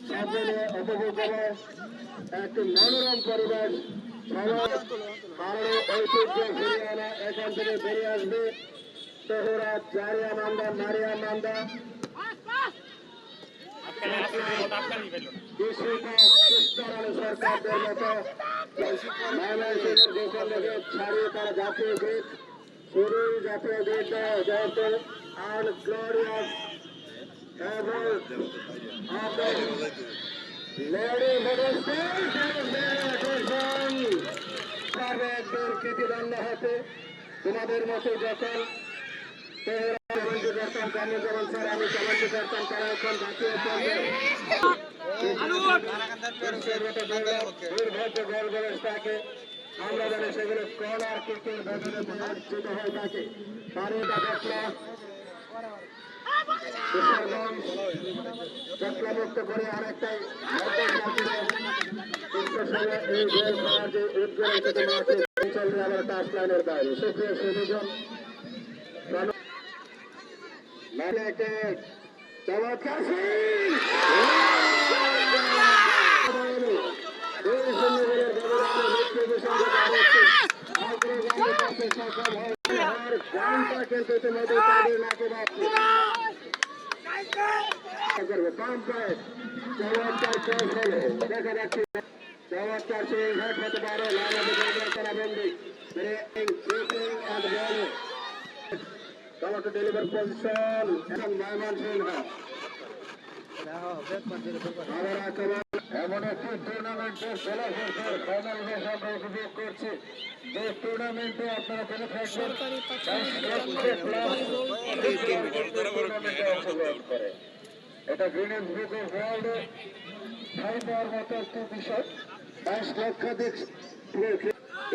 সকলে উপভোগ করে একটি মনোরম পরিবেশ। সবাই কারো ঐতিহ্য ফিরিয়ে আনা এখান থেকে বেরিয়ে আসবে। তেহরা জারিয়া মান্দা মারিয়া মান্দা সরকারদের মতো ময়মনসিংহের গোসল থেকে ছাড়িয়ে তারা জাতীয় গীত শুরু জাতীয় গীত জয়পুর আর গ্লোরিয়াস কৃতিদণ্ড হতে তোমাদের মতো যখন করতাম কর্মকরণ স্যার আমি কমান্ড করতাম তারা এখন জাতীয় থাকে আমরা জানি সেগুলো কর্নার কিকিং অর্জিত হয়ে থাকে বারোটা ঘটনা চট্টলামুক্ত করে আরেকটাই এই গোল করার যে উজ্জ্বল অঞ্চলটি আমার টাচ লাইনের বাইরে সুপ্রিয় সুযোজন চমৎকার কিন্তু ইতিমধ্যে তাদের নাকে বাড়ছে চমৎকার কৌশলে দেখা যাচ্ছে চমৎকার সেই ঘাট হতে পারে লালাবন্দি টমেটো ডেলিভার পজিশন এখন ময়মনসিংহ এমন একটি টুর্নামেন্টের ফলাফল ফাইনাল ম্যাচ আমরা উপভোগ করছি যে টুর্নামেন্টে আপনারা পেলে থাকবেন এটা গ্রিনেস বুক অফ ওয়ার্ল্ডে ঠাঁই পাওয়ার মতো একটি বিষয় 22 লক্ষাধিক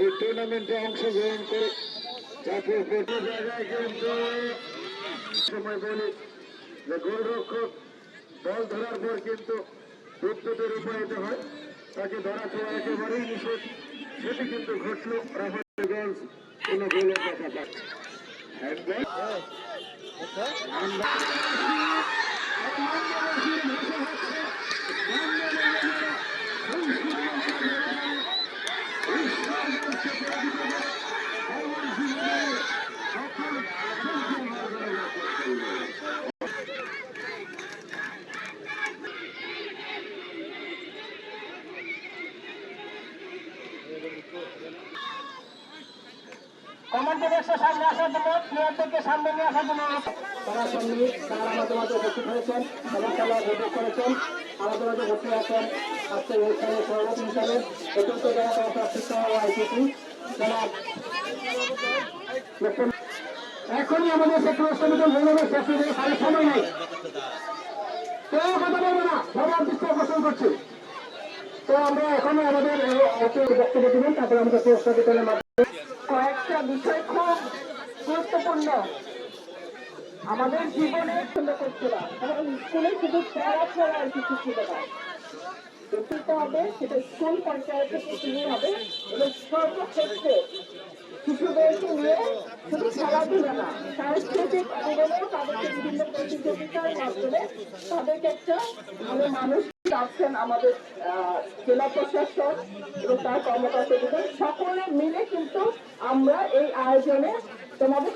এই টুর্নামেন্টে অংশগ্রহণ করে জাতীয় প্রতি জায়গায় কিন্তু সময় বলি যে গোলরক্ষক বল ধরার পর কিন্তু বিদ্যুতের রূপায়িত হয় তাকে ধরা ছোঁয়া একেবারেই নিষেধ সেটি কিন্তু ঘটল রাফায়েলগঞ্জ কোন গোলের দেখা পাচ্ছে কমান্ডারের সামনে আসার জন্য প্লেয়ারদেরকে সামনে নিয়ে আসার জন্য তারা আমাদের মাঝে উপস্থিত হয়েছেন এবং খেলা উপভোগ করেছেন আমাদের মাঝে ভর্তি আছেন আজকে অনুষ্ঠানের সভাপতি হিসাবে চতুর্থ জেলা প্রাপ্ত আইসিটি এখনই আমাদের সেক্টর সমিতির মনোনয়ন শেষ হয়ে যাবে তাদের সময় নেই কেউ কথা বলবে না সবার দৃষ্টি আকর্ষণ করছে তো আমরা এখনো আমাদের বক্তব্য দিবেন তারপরে আমাদের পুরস্কার বিতরণের মাধ্যমে কয়েকটা বিষয় খুব গুরুত্বপূর্ণ আমাদের জীবনে করছে না এবং স্কুলে শুধু পড়াশোনা আর কিছু ছিল না দেখতে হবে সেটা স্কুল পর্যায়ে থেকে শুরু হবে এবং সর্বক্ষেত্রে শিশুদেরকে নিয়ে শুধু খেলাধুলা না সাংস্কৃতিক জীবনেও তাদেরকে বিভিন্ন প্রতিযোগিতার মাধ্যমে তাদেরকে একটা ভালো মানুষ আছেন আমাদের জেলা প্রশাসন এবং তার কর্মকর্তাদের সকলে মিলে কিন্তু আমরা এই আয়োজনে তোমাদের